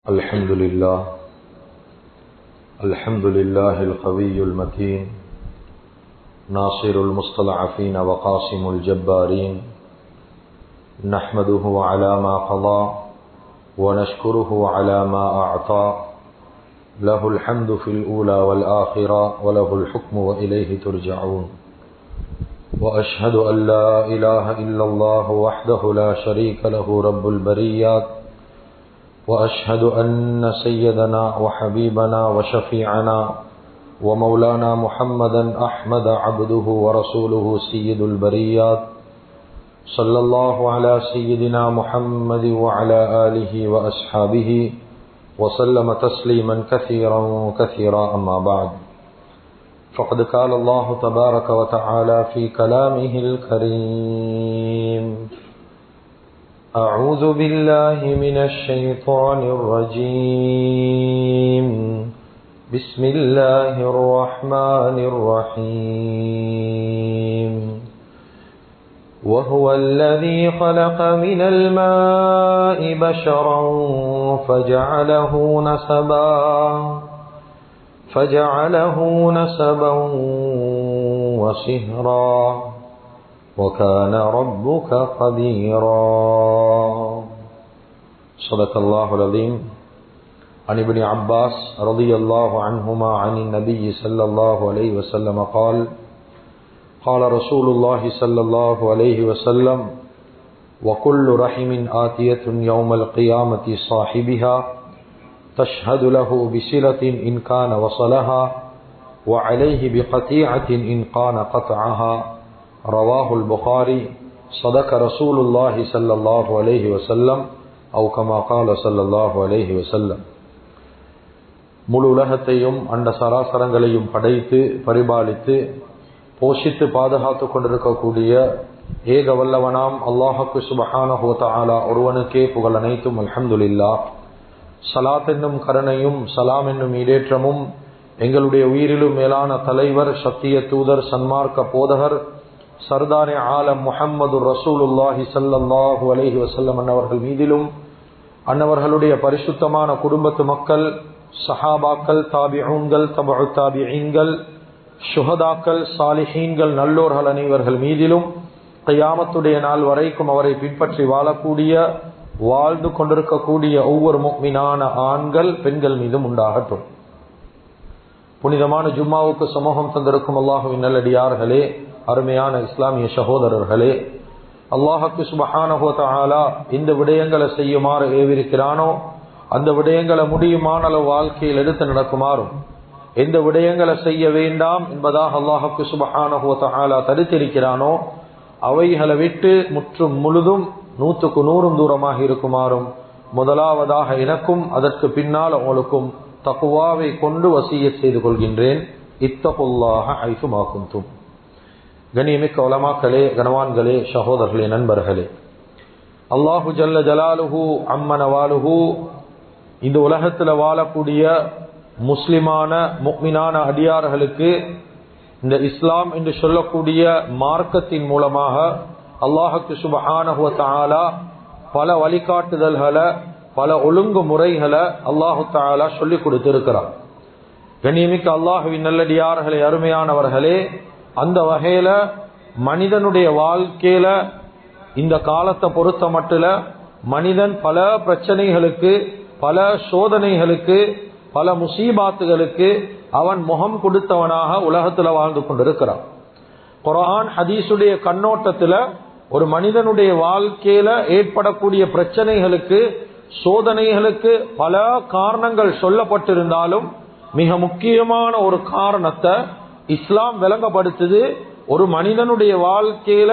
الحمد لله القوي المتين ناصر المستضعفين وقاسم الجبارين نحمده على ما قضى ونشكره على ما أعطى له الحمد في الأولى والآخرة وله الحكم وإليه ترجعون وأشهد أن لا إله إلا الله وحده لا شريك له رب البريات وأشهد أن سيدنا وحبيبنا وشفيعنا ومولانا محمدا أحمد عبده ورسوله سيد البريات صلى الله على سيدنا محمد وعلى آله وأصحابه وسلم تسليما كثيرا كثيرا أما بعد فقد قال الله تبارك وتعالى في كلامه الكريم أعوذ بالله من الشيطان الرجيم بسم الله الرحمن الرحيم وهو الذي خلق من الماء بشرا فجعله نسبا وصهرا وكان ربك قديرا صدق الله العظيم عن ابن عباس رضي الله عنهما عن النبي صلى الله عليه وسلم قال قال رسول الله صلى الله عليه وسلم وكل رحم آتية يوم القيامة صاحبها تشهد له بصلة إن كان وصلها وعليه بقطيعة إن كان قطعها رواه البخاري صدق رسول الله صلى الله عليه وسلم أو كما قال صلى الله عليه وسلم. முழு உலகத்தையும் அண்ட சராசரங்களையும் படைத்து பரிபாலித்து போஷித்து பாதுகாத்து கொண்டிருக்கக்கூடிய ஏக வல்லவனாம் அல்லாஹுக்கு சுப்ஹானஹு வ தஆலா ஒருவனுக்கே புகழ் அனைத்தும். அல்ஹம்துலில்லாஹ். ஸலாத் என்னும் கருணையும் சலாம் என்னும் ஈடேற்றமும் எங்களுடைய உயிரிலும் மேலான தலைவர் சத்திய தூதர் சன்மார்க்க போதகர் சர்தாரே ஆலம் முஹம்மது ரசூலுல்லாஹி ஸல்லல்லாஹு அலைஹி வஸல்லம் அன்னவர்கள் மீதிலும் அன்னவர்களுடைய பரிசுத்தமான குடும்பத்து மக்கள் சஹாபாக்கள் தாபிஊன்கள் தபஉ தாபிஈன்கள் ஷுஹதாக்கள் சாலிஹீன்கள் நல்லோர்கள் அனைவர்கள் மீதிலும் கியாமத்துடைய நாள் வரைக்கும் அவரை பின்பற்றி வாழக்கூடிய வாழ்ந்து கொண்டிருக்கக்கூடிய ஒவ்வொரு முஃமினான ஆண்கள் பெண்கள் மீதும் உண்டாகட்டும். புனிதமான ஜும்மாவுக்கு சமூகம் தந்திருக்கும் அல்லாஹுவின் நல்லடியார்களே, அருமையான இஸ்லாமிய சகோதரர்களே, அல்லாஹுக்கு சுப்ஹானஹு வ தஆலா இந்த விடயங்களை செய்யுமாறு ஏவிருக்கிறானோ அந்த விடயங்களை முடியுமான அளவு வாழ்க்கையில் எடுத்து நடக்குமாறும், எந்த விடயங்களை செய்ய வேண்டாம் என்பதாக அல்லாஹுக்கு சுப்ஹானஹு வ தஆலா தடுத்திருக்கிறானோ அவைகளை விட்டு முற்றும் முழுதும் 100க்கு 100 தூரமாக இருக்குமாறும் முதலாவதாக எனக்கும் அதற்கு பின்னால் உங்களுக்கும் தக்வாவை கொண்டு வசியத் செய்து கொள்கின்றேன். இத்தகுல்லாஹ ஹைசுமா குன்தும். கண்ணியமிக்க உலமாக்களே, கனவான்களே, சகோதரர்களே, நண்பர்களே, அல்லாஹு ஜல்ல ஜலாலுஹு அம்மனவாலுஹு இந்த உலகத்தில் வாழக்கூடிய முஸ்லிமான முஃமினான அடியார்களுக்கு இந்த இஸ்லாம் என்று சொல்லக்கூடிய மார்க்கத்தின் மூலமாக அல்லாஹுக்கு சுப்ஹானஹு வ தஆலா பல வழிகாட்டுதல்களை பல ஒழுங்குமுறைகளை அல்லாஹு தஆலா சொல்லிக் கொடுத்திருக்கிறார். கண்ணியமிக்க அல்லாஹுவின் நல்லடியார்களே, அருமையானவர்களே, அந்த வகையில மனிதனுடைய வாழ்க்கையில இந்த காலத்தை பொறுத்த மட்டும் மனிதன் பல பிரச்சனைகளுக்கு பல சோதனைகளுக்கு பல முசீபாத்துகளுக்கு அவன் முகம் கொடுத்தவனாக உலகத்துல வாழ்ந்து கொண்டிருக்கிறான். குர்ஆன் ஹதீஸுடைய கண்ணோட்டத்துல ஒரு மனிதனுடைய வாழ்க்கையில ஏற்படக்கூடிய பிரச்சனைகளுக்கு சோதனைகளுக்கு பல காரணங்கள் சொல்லப்பட்டிருந்தாலும் மிக முக்கியமான ஒரு காரணத்தை இஸ்லாம் விளங்கப்படுத்துது. ஒரு மனிதனுடைய வாழ்க்கையில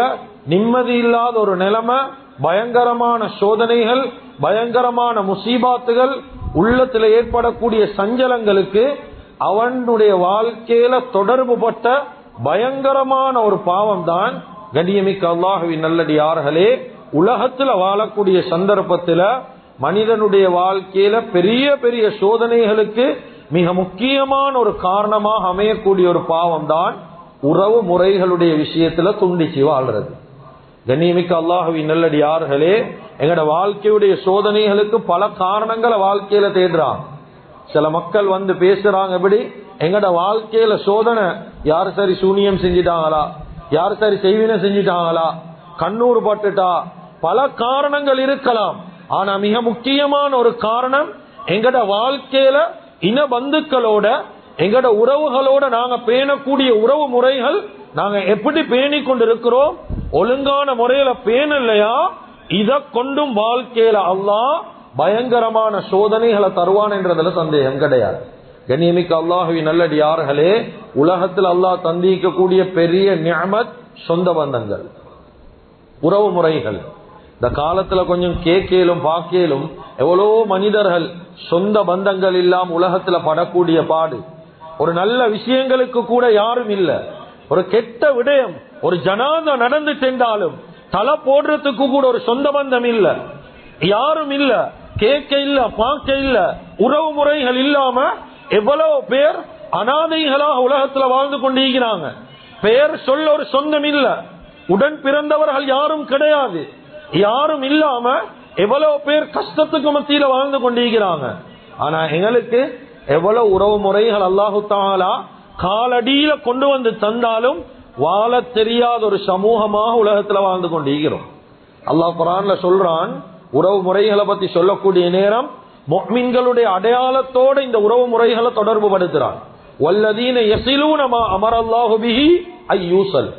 நிம்மதி இல்லாத ஒரு நிலைமை, பயங்கரமான சோதனைகள், பயங்கரமான முசீபாத்துகள், உள்ளத்துல ஏற்படக்கூடிய சஞ்சலங்களுக்கு அவனுடைய வாழ்க்கையில தொடர்பு பட்ட பயங்கரமான ஒரு பாவம் தான் கண்ணியமிக்க அல்லாஹுவின் நல்லடியார்களே உலகத்துல வாழக்கூடிய சந்தர்ப்பத்துல மனிதனுடைய வாழ்க்கையில பெரிய பெரிய சோதனைகளுக்கு மிக முக்கியமான ஒரு காரணமாக அமையக்கூடிய ஒரு பாவம் தான் உறவு முறைகளுடைய விஷயத்துல துண்டிச்சு வாழ்றது. கண்ணியமிக்க அல்லாஹ்வின் நல்லடியார்களே, எங்கட வாழ்க்கையுடைய சோதனைகளுக்கு பல காரணங்களை வாழ்க்கையில தேடுறான். சில மக்கள் வந்து பேசுறாங்க, எப்படி எங்கட வாழ்க்கையில சோதனை, யாரு சரி சூனியம் செஞ்சிட்டாங்களா, யாரு சரி செய்வினை செஞ்சிட்டாங்களா, கண்ணூர் பட்டுட்டா, பல காரணங்கள் இருக்கலாம். ஆனா மிக முக்கியமான ஒரு காரணம், எங்கட வாழ்க்கையில இன பந்துக்களோட எங்கட உறவுகளோட நாங்க பேணக்கூடிய உறவு முறைகள் நாங்க எப்படி பேணி கொண்டிருக்கிறோம், ஒழுங்கான முறையில பேணலையா, இத கொண்டும் வாழ்க்கையில அல்லாஹ் பயங்கரமான சோதனைகளை தருவான் என்றதுல சந்தேகம் கிடையாது. கண்ணியமிக்க அல்லாஹ்வின் நல்லடியார்களே, உலகத்தில் அல்லாஹ் தந்திக்கக்கூடிய பெரிய நிஅமத் சொந்த பந்தங்கள், உறவு முறைகள். இந்த காலத்துல கொஞ்சம் கேட்கலும் பாக்கலும் எவ்வளோ மனிதர்கள் சொந்த பந்தங்கள் இல்லாம உலகத்துல படக்கூடிய பாடு. ஒரு நல்ல விஷயங்களுக்கு கூட யாரும் இல்ல. ஒரு கெட்ட விடயம், ஒரு ஜனாதா நடந்து சென்றாலும் தலை போடுறதுக்கு கூட ஒரு சொந்த பந்தம் இல்ல, யாரும் இல்ல, கேட்க இல்ல, பார்க்க இல்ல, உறவு முறைகள் இல்லாம எவ்வளவு பேர் அனாதைகளாக உலகத்துல வாழ்ந்து கொண்டிருக்கிறாங்க. பெயர் சொல்ல ஒரு சொந்தம் இல்ல, உடன் பிறந்தவர்கள் யாரும் கிடையாது, யாரும் இல்லாம எவ்வளவு பேர் கஷ்டத்துக்கு மத்தியில வாழ்ந்து கொண்டிருக்கிறாங்க. ஆனா எங்களுக்கு எவ்வளவு உறவு முறைகள் அல்லாஹு தஆலா காலடியில கொண்டு வந்து தந்தாலும் வாழ தெரியாத ஒரு சமூகமாக உலகத்துல வாழ்ந்து கொண்டிருக்கிறோம். அல்லாஹ் குர்ஆன்ல சொல்றான், உறவு முறைகளை பத்தி சொல்லக்கூடிய நேரம் முஃமின்களுடைய அடையாளத்தோட இந்த உறவு முறைகளை தொடர்பு படுத்துறான். வல்லதீன யஸிலூன மா அமரல்லாஹு பிஹி அய்யூசல்.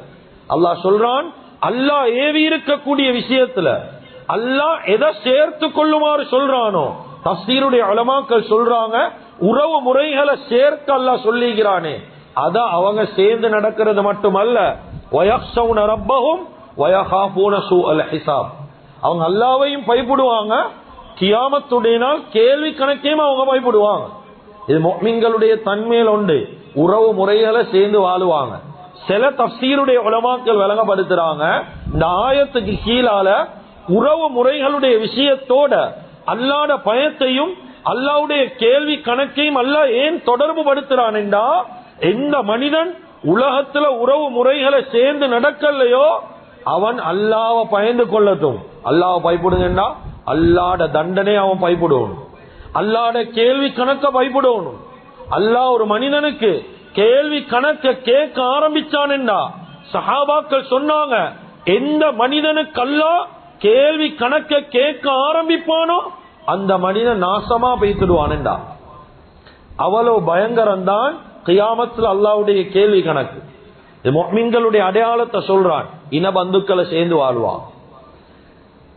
அல்லாஹ் சொல்றான், அல்லாஹ் ஏவி இருக்கக்கூடிய விஷயத்துல அல்லாஹ் எதை சேர்த்து கொள்ளுமாறு சொல்றானோ, தஃசீருடைய உலமாக்கள் சொல்றாங்க, உறவு முறைகளை சேர்க்க அல்லாஹ் சொல்லிக்கிறானே அத அவங்க சேர்ந்து நடக்கிறது மட்டுமல்ல, வயக்ஷவுன ரப்பஹும் வயகாஃபூன சூஅல் ஹிசாப். அவங்க அல்லாஹ்வையும் பயப்படுவாங்க, கியாமத்துடைய நாள் கேள்வி கணக்கையும் அவங்க பயப்படுவாங்க. இது முஃமின்களுடைய தன்மையில் உண்டு, உறவு முறைகளை சேர்ந்து வாழுவாங்க. சில தஃசீருடைய உலமாக்கள் விளங்கப்படுத்துறாங்க, இந்த ஆயத்துக்கு கீழால உறவு முறைகளுடைய விஷயத்தோட அல்லாஹ்ட பயத்தையும் அல்லாஹ்வுடைய கேள்வி கணக்கையும் அல்லாஹ் ஏன் தொடர்பு படுத்துறான் என்றா, எந்த மனிதன் உலகத்துல உறவு முறைகளை சேர்ந்து நடக்கலையோ அவன் அல்லாஹ்வை பயந்து கொள்ளட்டும். அல்லாஹ்வை பயப்படுங்கண்டா அல்லாஹ்ட தண்டனை அவன் பயப்படணும், அல்லாஹ்ட கேள்வி கணக்க பயப்படணும். அல்லாஹ் ஒரு மனிதனுக்கு கேள்வி கணக்க கேட்க ஆரம்பிச்சான்டா, சஹாபாக்கள் சொன்னாங்க, எந்த மனிதனுக்கு அல்லாஹ் கேள்வி கணக்க கேட்க ஆரம்பிப்பானோ அந்த மனிதன் நாசமா பேசிடுவான்டா. அவ்வளவு பயங்கரம் தான் கியாமத்துல அல்லாஹ்வுடைய கேள்வி கணக்கு. முஃமின்களுடைய அடையாளத்தை சொல்றான், இன பந்துக்களை சேர்ந்து வாழ்வான்.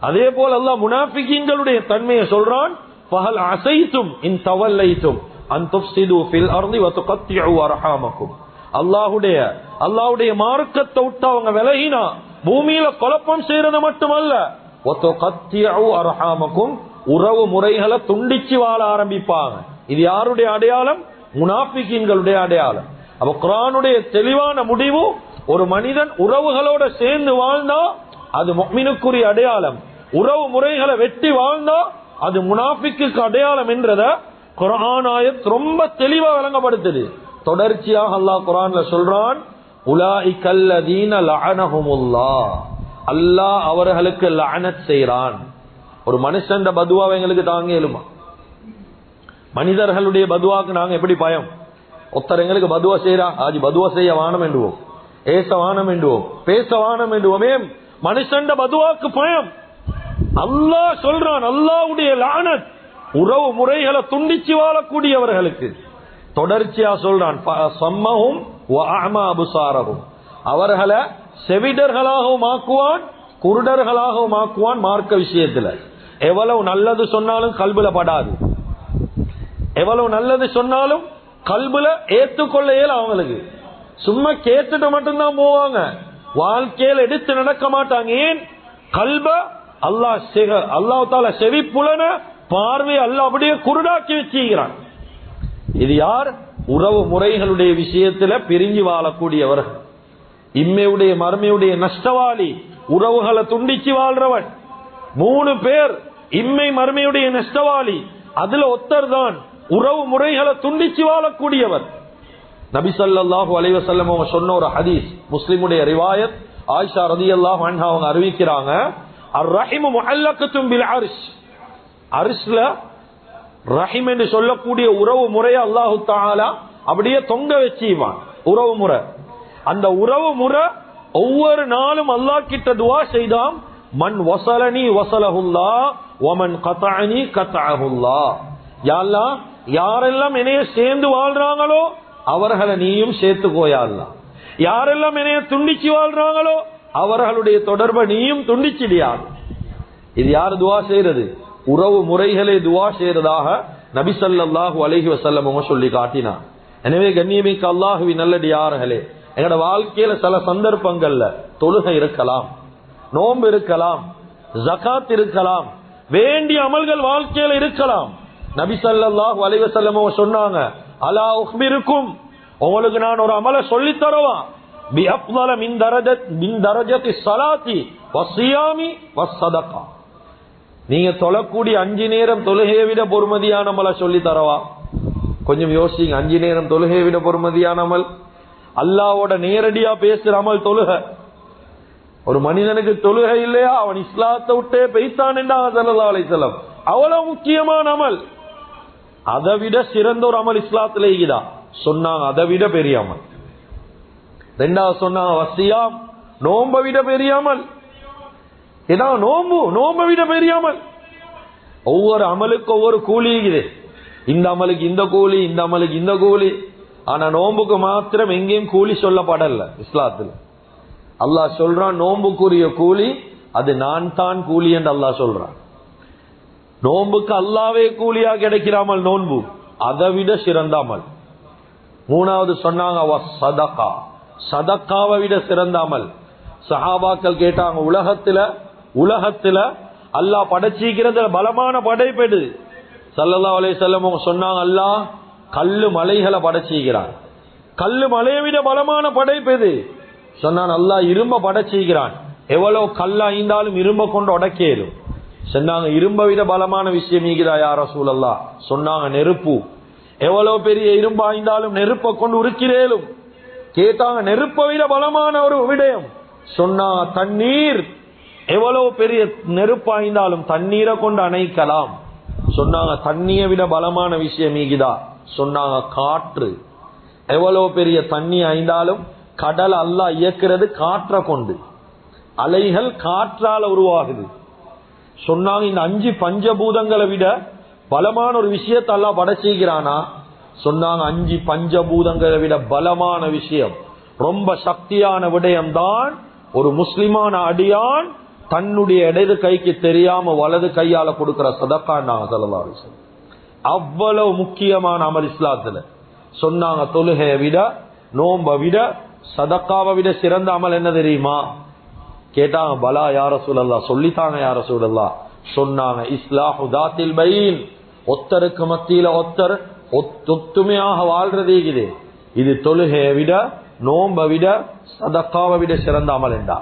அதே போல அல்லாஹ் முனாஃபிகீன்களுடைய தன்மையை சொல்றான், ஃபஹல் அஸைதும் இன் தவல்லைதும் அன் துஃப்ஸிது ஃபில் அர்தி வ துகத்திஉ அர்ஹாமக்கும். அல்லாஹ்வுடைய மார்க்கத்தை விட்டு அவங்க விலகினா பூமியில குழப்பம் செய்யறது மட்டுமல்ல, வ துகத்திஉ அர்ஹாமக்கும், உறவு முறைகளை துண்டிச்சு வாழ ஆரம்பிப்பாங்க. இது யாருடைய அடையாளம்? முனாஃபிகீன்களுடைய அடையாளம். அப்ப குர்ஆனுடைய தெளிவான முடிவு, ஒரு மனிதன் உறவுகளோட சேர்ந்து வாழ்ந்தா அது முஃமினுக்குரிய அடையாளம், உறவு முறைகளை வெட்டி வாழ்ந்தா அது முனாஃபிக்குக்கு அடையாளம் என்றத குர்ஆன் ஆயத் ரொம்ப தெளிவா விளங்கப்படுத்துது. தொடர்ச்சியாக அல்லாஹ் குர்ஆன்ல சொல்றான், உலாயிகல்லதீன லஅனஹுமுல்லாஹ், அல்லாஹ் அவர்களுக்கு லஅனத் செய்றான். ஒரு மனுஷன் பதுவா எங்களுக்கு தாங்க இயலுமா? மனிதர்களுடைய பதுவாக்கு நாங்க எப்படி பயம்? ஒருத்தர் எங்களுக்கு பதுவா செய்யறா, ஆஜி பதுவா செய்ய வானம் என்றுவோம், ஏச வானம் என்றுவோம், பேச வானம் என்றுவோமே, மனுஷன் பதுவாக்கு பயம். அல்லாஹ் சொல்றான், அல்லாஹ்வுடைய லஅனத் உறவு முறைகளை துண்டிச்சு வாழக்கூடியவர்களுக்கு. தொடர்ச்சியா சொல்றான், சம்மஹும் வ அஅமா அப்சாரஹும், அவர்களை செவிடர்களாகவும் ஆக்குவான், குருடர்களாகவும் ஆக்குவான். மார்க்க விஷயத்துல எவ்வளவு நல்லது சொன்னாலும் கல்புல படாது, எவ்வளவு நல்லது சொன்னாலும் கல்புல ஏற்றுக்கொள்ள இயல அவங்களுக்கு. சும்மா கேட்டுட்டு மட்டும்தான் போவாங்க, வாழ்க்கையில் எடுத்து நடக்க மாட்டாங்க. ஏன்? கல்ப அல்லாஹ் தஆலா செவிப்புலன பார்வை அல்லாஹ் அப்படியே குருடாக்கி வச்சுக்கிறான். இது யார்? உறவு முறைகளுடைய விஷயத்துல பிரிஞ்சு வாழக்கூடியவர்கள், இம்மையுடைய மறுமையுடைய நஷ்டவாளி, உறவுகளை துண்டிச்சு வாழ்றவன். 3 பேர் இம்மை மறுமையுடைய நஷ்டவாளி, அதுல ஒருத்தர் தான் உறவு முறைகளை துண்டிச்சு வாழக்கூடியவர். நபி ஸல்லல்லாஹு அலைஹி வஸல்லம் அவங்க சொன்ன ஒரு ஹதீஸ், முஸ்லிமுடைய ரிவாயத், ஆயிஷா ரலியல்லாஹு அன்ஹா அவங்க அறிவிக்கிறாங்க, அர்-ரஹிமு முஅல்லகத்துன் பில் அர்ஷ். அர்ஷ்ல ரஹிம் என்று சொல்லக்கூடிய உறவு முறையை அல்லாஹு தஆலா அப்படியே தொங்க வச்சிவான். உறவு முறை, அந்த உறவு முறை ஒவ்வொரு நாளும் அல்லாஹ் கிட்ட துஆ செய்தாம், மன் வஸலனி வஸலஹுல்லாஹ் வ மன் கதஅனி கதஅஹுல்லாஹ். யா அல்லாஹ், யாரெல்லாம் என்னைய சேர்ந்து வாழ்றாங்களோ அவர்களை நீயும் சேர்த்துக்கோயா அல்லாஹ். யாரெல்லாம் என்னைய துண்டிச்சு வாழ்றாங்களோ அவர்களுடைய தொடர்பை நீயும் துண்டிச்சிடியா. இது யார் துஆ செய்யறது? உறவு முறைகளை துஆ செய்யறதாக நபி ஸல்லல்லாஹு அலைஹி வஸல்லம் சொல்லி காட்டினார். எனவே கண்ணியமிக்க அல்லாஹ்வின் நல்லடியார்களே, எங்கட வாழ்க்கையில சில சந்தர்ப்பங்கள்ல தொழுகை இருக்கலாம், நோன்பு இருக்கலாம், ஜகாத் இருக்கலாம், வேண்டிய அமல்கள் வாழ்க்கையில இருக்கலாம். நபி ஸல்லல்லாஹு அலைஹி வஸல்லம் சொன்னாங்க, அலா உக்பிருக்கும், உங்களுக்கு நான் ஒரு அமலை சொல்லி தரவா, பி அஃதல மின் தரஜத்தி ஸலாத்தி வஸ்ஸியாமி வஸ்ஸதகா. நீங்க தொழக்கூடிய 5 நேரம் தொழுகையை விட பொறுமதியான அமலை சொல்லி தரவா? கொஞ்சம் யோசிங்க. 5 நேரம் தொழுகையை விட பொறுமதியான அமல், அல்லாஹ்வோட நேரடியா பேசுற அமல் தொழுகை. ஒரு மனிதனுக்கு தொழுகை இல்லையா அவன் இஸ்லாத்தை விட்டே பெய்தான் என்றாங்க ஸல்லல்லாஹு அலைஹி வஸல்லம். அவ்வளவு முக்கியமான அமல். அதை விட சிறந்த ஒரு அமல் இஸ்லாத்திலே இருக்குதா சொன்னாங்க, அதை விட பெரிய அமல். ரெண்டாவது சொன்னாங்க வசியாம், நோன்பை விட பெரிய அமல். ஏன்னா நோன்பை விட பெரிய அமல். ஒவ்வொரு அமலுக்கு ஒவ்வொரு கூலி இருக்குது. இந்த அமலுக்கு இந்த கூலி, இந்த அமலுக்கு இந்த கூலி. ஆனா நோன்புக்கு மாத்திரம் எங்கேயும் கூலி சொல்லப்படல இஸ்லாத்துல. அல்லாஹ் சொல்றான், நோன்புக்குரிய கூலி அது நான் தான் கூலி என்று அல்லாஹ் சொல்றான். நோன்புக்கு அல்லாவே கூலியா கிடைக்கிறாமல் நோன்பு அதை விட சிறந்த அமல். மூணாவது சொன்னாங்க சதகா, சதக்காவை விட சிறந்த அமல். சஹாபாக்கள் கேட்டாங்க, உலகத்துல அல்லாஹ் படைச்சிக்கிறது பலமான படைப்பெடு. ஸல்லல்லாஹு அலைஹி வஸல்லம் சொன்னாங்க, அல்லாஹ் கல்லு மலைகளை படைச்சிக்கிறான். கல்லு மலையை விட பலமான படைப்பெது சொன்னான். அல்லாஹ் இரும்ப படைச்சிக்கிறான். எவ்வளவு கல்லா ஐந்தாலும் இரும்ப கொண்டு உடைக்கேலும். சொன்னாங்க, இரும்பை விட பலமான விஷயம் ஈகிறா யா ரசூலல்லாஹ்? சொன்னாங்க, நெருப்பு. எவ்வளவு பெரிய இரும்பு ஆய்ந்தாலும் நெருப்பை கொண்டு உருக்கிறேலும். கேட்டாங்க, நெருப்பை விட பலமான ஒரு விடயம் சொன்னாங்க, தண்ணீர். எவ்வளவு பெரிய நெருப்பு ஆய்ந்தாலும் தண்ணீரை கொண்டு அணைக்கலாம். சொன்னாங்க, தண்ணியை விட பலமான விஷயம் ஈகிதா? சொன்னாங்க, காற்று. எவ்வளவு பெரிய தண்ணி ஆய்ந்தாலும் கடல் அல்லாஹ் இயக்கிறது காற்றை கொண்டு. அலைகள் காற்றால உருவாகுது. சொன்னாங்க, இந்த 5 பஞ்சபூதங்களை விட பலமான ஒரு விஷயத்தை அல்லாஹ் படைச்சிக்கிறானா? சொன்னாங்க, 5 பஞ்சபூதங்களை விட பலமான விஷயம், ரொம்ப சக்தியான விடயம் தான் ஒரு முஸ்லிமான அடியான் தன்னுடைய இடது கைக்கு தெரியாம வலது கையால கொடுக்கிற சதக்கா. ஸல்லல்லாஹு அலைஹி வஸல்லம் அவ்வளவு முக்கியமான அமல் இஸ்லாத்துல. சொன்னாங்க, தொழுகையை விட, நோன்பை விட, சதக்காவை விட சிறந்த அமல் என்ன தெரியுமா? கேட்டாங்க, பலா யா ரசூலல்லாஹ், சொல்லித்தாங்க யா ரசூலல்லாஹ். சொன்னாங்க, இஸ்லாஹு தாத்தில் பைன், ஒத்தருக்கு மத்தியில ஒத்தர் ஒத்துமையாக வாழ்றதே இது தொழுகையை விட, நோன்பை விட, சதக்காவை விட சிறந்த அமல் என்றா.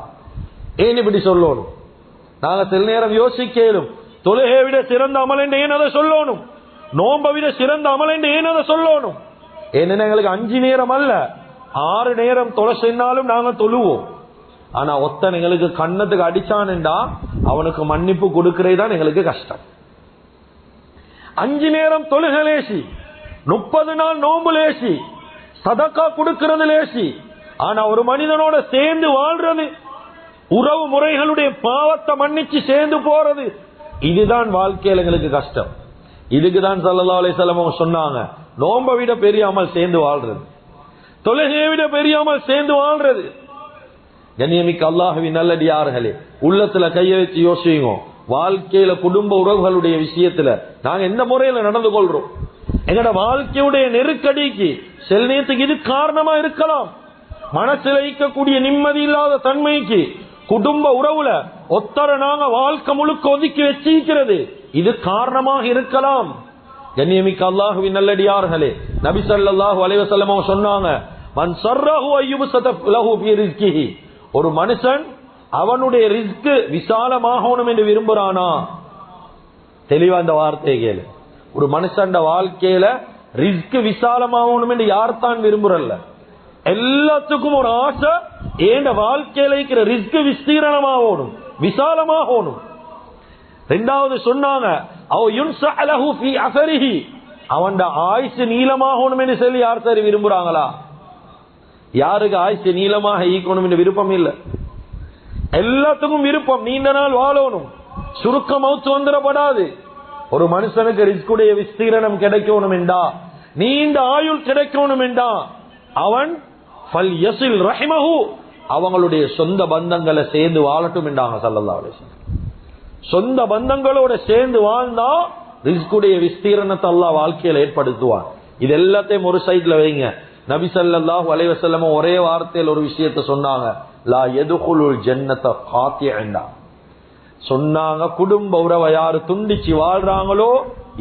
ஏன் இப்படி சொல்லணும்? நாங்க சில நேரம் யோசிக்கலும், தொழுகையை விட சிறந்த அமல் என்று ஏன் அதை சொல்லணும்? நோன்பை விட சிறந்த அமல் என்று ஏன் அதை சொல்லணும்? ஏன்னா எங்களுக்கு 5 நேரம் அல்ல 6 நேரம் தொலை செய்தாலும் நாங்க தொழுவோம். ஆனா ஒத்தன் எங்களுக்கு கண்ணத்துக்கு அடிச்சான்டா அவனுக்கு மன்னிப்பு கொடுக்கிறதே தான் எங்களுக்கு கஷ்டம். 5 நேரம் தொழுகை லேசி, 30 நாள் நோன்பு லேசி, சதக்கா கொடுக்கிறது லேசி. ஆனா ஒரு மனிதனோட சேர்ந்து வாழ்றது, உறவு முறைகளுடைய பாவத்தை மன்னிச்சு சேர்ந்து போறது, இதுதான் வாழ்க்கையில் எங்களுக்கு கஷ்டம். இதுக்குதான் ஸல்லல்லாஹு அலைஹி வஸல்லம் சொன்னாங்க, நோன்பை விட பெரிய அமல் சேர்ந்து வாழ்றது, தொழுகையை விட பெரிய அமல் சேர்ந்து வாழ்றது. கண்ணியமிக்க அல்லாஹ்வின் நல்லடியார்களே, உள்ளத்துல கைய வச்சு யோசிங்க. வாழ்க்கையில குடும்ப உறவுகளுடைய விஷயத்துல நாங்க எந்த முறையில நடந்து கொள்றோம்? எங்கட வாழ்க்கையுடைய நெருக்கடிக்கு சில நேரத்துக்கு இது காரணமா இருக்கலாம். மனசுல இருக்கக்கூடிய நிம்மதி இல்லாத தன்மைக்கு குடும்ப உறவுல ஒத்தர நாங்க வாழ்க்கை முழுக்க ஒதுக்கி வச்சிருக்கிறது இது காரணமாக இருக்கலாம். கண்ணியமிக்க அல்லாஹ்வின் நல்லடியார்களே, நபி ஸல்லல்லாஹு அலைஹி வஸல்லம் சொன்னாங்க, மன் ஸர்ரஹு அய்யுபஸத லஹு ஃபீ ரிஸ்கிஹி, ஒரு மனுஷன் அவனுடைய ரிஸ்க் விசாலமாகணும் என்று விரும்புறானா? தெளிவா இந்த வார்த்தையை கேளு. ஒரு மனுஷன் வாழ்க்கையில ரிஸ்க் விசாலமாகணும் என்று யார் தான் விரும்புறல்ல? எல்லாத்துக்கும் ஒரு ஆசை ஏண்ட வாழ்க்கையில இருக்கிற ரிஸ்க் விஸ்தீரணமாகணும், விசாலமாகணும். ரெண்டாவது சொன்னாங்க அவன் ஆயுசு நீளமாகணும் என்று சொல்லி யார் சரி விரும்புறாங்களா? யாருக்கு ஆயுசு நீளமாக ஈக்கணும் என்று விருப்பம் இல்லை. எல்லாத்துக்கும் விருப்பம் நீண்ட நாள் வாழணும், சுருக்க மௌத்து வந்துடப்படாது. ஒரு மனுஷனுக்கு ரிஸ்குடைய விஸ்தீரணம் கிடைக்கணும் என்றா, நீண்ட ஆயுள் கிடைக்கணும் என்றா அவன் அவங்களுடைய சொந்த பந்தங்களை சேர்ந்து வாழட்டும் என்றாங்க ஸல்லல்லாஹு அலைஹி வஸல்லம். சொந்த பந்தங்களோட சேர்ந்து வாழ்ந்தா ரிஸ்குடைய விஸ்தீரணத்தை அல்லாஹ் வாழ்க்கையில ஏற்படுத்துவான். இது எல்லாத்தையும் ஒரு சைட்ல வைங்க. நபி ஸல்லல்லாஹு அலைஹி வஸல்லம் ஒரே வார்த்தையில் ஒரு விஷயத்தை சொன்னாங்க, லா யதுகுலுல் ஜன்னத காத்தியன். சொன்னாங்க, குடும்ப உறவை யாரு துண்டிச்சு வாழ்றாங்களோ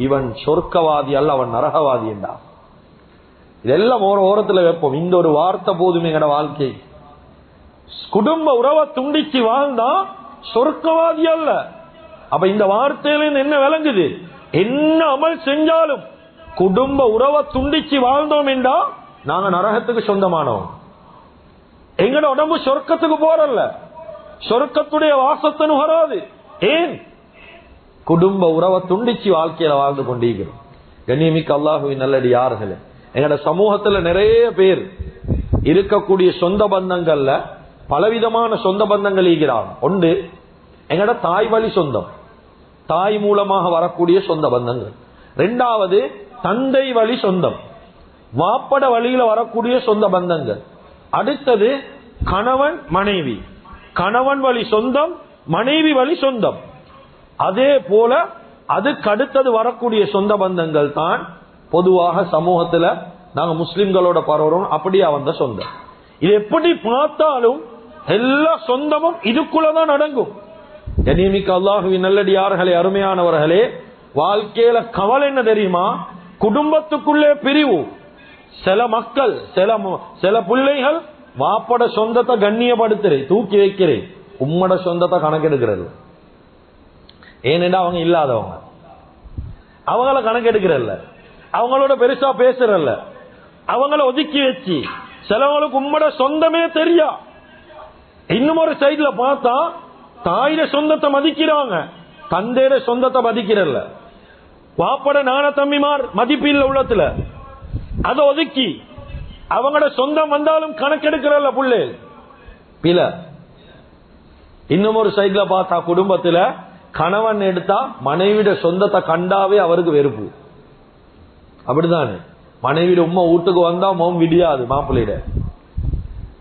இவன் சொர்க்கவாதி அல்ல, அவன் நரகவாதி என்றா. இதெல்லாம் ஒரு ஓரத்துல வைப்போம். இந்த ஒரு வார்த்தை போதுமே எங்கட வாழ்க்கை. குடும்ப உறவை துண்டிச்சு வாழ்ந்தா சொர்க்கவாதி அல்ல. அப்ப இந்த வார்த்தையில என்ன விளங்குது? என்ன அமல் செஞ்சாலும் குடும்ப உறவை துண்டிச்சு வாழ்ந்தோம் என்றா நாங்க நரகத்துக்கு சொந்தமானோம். எங்கட உடம்பு சொர்க்கத்துக்கு போறல்ல, சொர்க்கத்துடைய வாசத்தை நுகராது. ஏன்? குடும்ப உறவை துண்டிச்சு வாழ்க்கையில வாழ்ந்து கொண்டிருக்கிறோம். கண்ணியமிக்க அல்லாஹுவின் நல்லடியார்களே, எங்கட சமூகத்துல நிறைய பேர் இருக்கக்கூடிய சொந்த பந்தங்கள்ல பலவிதமான சொந்த பந்தங்கள் இருக்கிறாங்க. ஒன்று எங்கட தாய் வழி சொந்தம், தாய் மூலமாக வரக்கூடிய சொந்த பந்தங்கள். ரெண்டாவது தந்தை வழி சொந்தம், வாப்பட வழியில வரக்கூடிய சொந்த பந்தங்கள். அடுத்தது கணவன் மனைவி, கணவன் வழி சொந்தம், மனைவி வழி சொந்தம். அதே போல அதுக்கு அடுத்தது வரக்கூடிய சொந்த பந்தங்கள் தான் பொதுவாக சமூகத்துல நாங்க முஸ்லிம்களோட பரவுறோம், அப்படியே வந்த சொந்தம். இது எப்படி பார்த்தாலும் எல்லா சொந்தமும் இதுக்குள்ளதான் அடங்கும். கண்ணியமிக்க அல்லாஹுவின் நல்லடியார்களே, அருமையானவர்களே, வாழ்க்கையில கவலை என்ன தெரியுமா? குடும்பத்துக்குள்ளே பிரிவு. சில மக்கள், சில பிள்ளைகள் வாப்பட சொந்தத்தை கண்ணியப்படுத்துறேன், தூக்கி வைக்கிறேன், உம்மட சொந்தத்தை கணக்கெடுக்கிறது. ஏனென்றா அவங்க இல்லாதவங்க, அவங்கள கணக்கெடுக்கிறல்ல, அவங்களோட பெருசா பேசுறல்ல, அவங்கள ஒதுக்கி வச்சு சிலவங்களுக்கு உம்மட சொந்தமே தெரியா. இன்னும் ஒரு சைட்ல பார்த்தா தாயிட சொந்தத்தை மதிக்கிறாங்க, தந்தையிட சொந்தத்தை மதிக்கிறல்ல. வாப்பட நான தம்பிமார் மதிப்பில்ல உள்ளத்துல, அதை ஒதுக்கி அவங்களோட சொந்தம் வந்தாலும் கணக்கெடுக்கிறல்ல புள்ளே பில. இன்னும் ஒரு சைட்ல பார்த்தா குடும்பத்துல கணவன் எடுத்தா மனைவிட சொந்தத்தை கண்டாவே அவருக்கு வெறுப்பு. அப்படித்தானே? மனைவிட உம்மா வீட்டுக்கு வந்தா மோம் விடியாது மாப்பிள்ளையிட,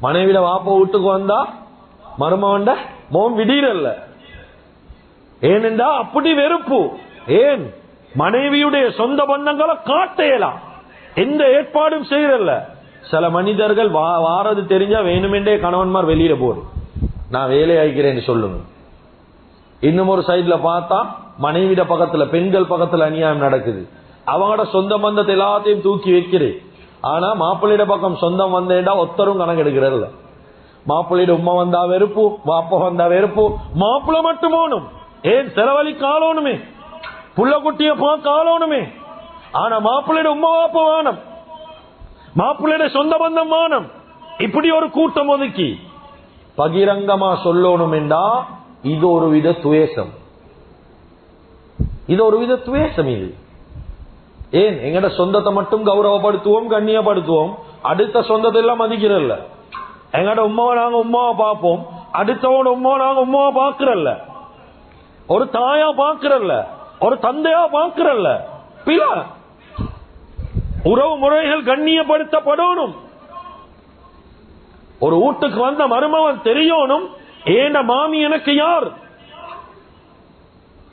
மனைவிட வாப்ப வீட்டுக்கு வந்தா மருமவன்ட மோம் விடியல. ஏனென்றா அப்படி வெறுப்பு. ஏன்? மனைவியுடைய சொந்த பந்தங்களை காட்டையலாம், எந்த ஏற்பாடும் செய்யறல்ல. சில மனிதர்கள் வாரது தெரிஞ்சா வேணுமென்றே கணவன்மார் வெளியில போடு, நான் வேலை ஆகிறேன்னு சொல்லுங்க. இன்னும் ஒரு சைட்ல பார்த்தா மனைவிட பக்கத்துல, பெண்கள் பக்கத்துல அநியாயம் நடக்குது. அவங்களோட சொந்த பந்தத்தை எல்லாத்தையும் தூக்கி வைக்கிறேன். ஆனா மாப்பிள்ளையிட பக்கம் சொந்தம் வந்தேடா ஒத்தரும் கணக்கு எடுக்கிறல்ல. மாப்பிள்ளையிட உம்மா வந்தா வெறுப்பு, வாப்ப வந்தா வெறுப்பு, மாப்பிள்ள மட்டும் போகணும். ஏன்? செலவழி காலோனுமே, புள்ள குட்டிய காலோனுமே. ஆனா மாப்பிள்ளையிட உம்மா வாப்ப வானம், மாப்பிள்ளையிட சொந்த பந்தம் வானம். இப்படி ஒரு கூட்டம் ஒதுக்கி பகிரங்கமா சொல்லணும் என்றா இது ஒரு வித துவேஷம், இது ஒரு வித துவேஷம். இது ஏன்? எங்கட சொந்தத்தை மட்டும் கௌரவப்படுத்துவோம், கண்ணியப்படுத்துவோம், அடுத்த சொந்தத்தை எல்லாம் மதிக்கிறல்ல. எங்கட உமாவை நாங்க உமாவை பார்ப்போம், அடுத்தவோட உமாவை நாங்க உமாவை பார்க்கிறல்ல, ஒரு தாயா பார்க்கிறல்ல, ஒரு தந்தையா பார்க்கிறல்ல. பில உறவு முறைகள் கண்ணியப்படுத்தப்படணும். ஒரு வீட்டுக்கு வந்த மருமவன் தெரியணும், ஏண்ட மாமி எனக்கு யார்.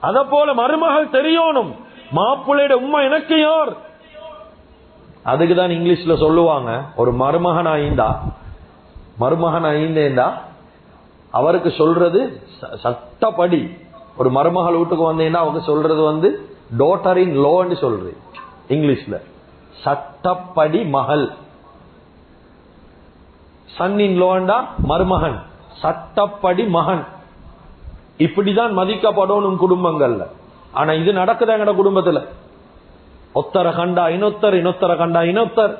அத போல மருமகள் தெரியணும், மாப்பிள்ளையோட உம்மா எனக்கு யார். அதுக்குதான் இங்கிலீஷ்ல சொல்லுவாங்க, ஒரு மருமகன் ஐந்தேண்டா அவருக்கு சொல்றது சட்டப்படி. ஒரு மருமகள் வீட்டுக்கு வந்தேன்னா அவங்க சொல்றது டாட்டர் இன் லோன்னு சொல்றது இங்கிலீஷ்ல. சட்டப்படி மகள், சன் இன் லோண்டா மருமகன், சட்டப்படி மகன். இப்படிதான் மதிக்கப்படணும் குடும்பங்கள்ல. ஆனா இது நடக்குதா எங்கட குடும்பத்துல? ஒத்தர கண்டா இன்னொத்தர், இன்னொத்தர கண்டா இன்னொத்தர்.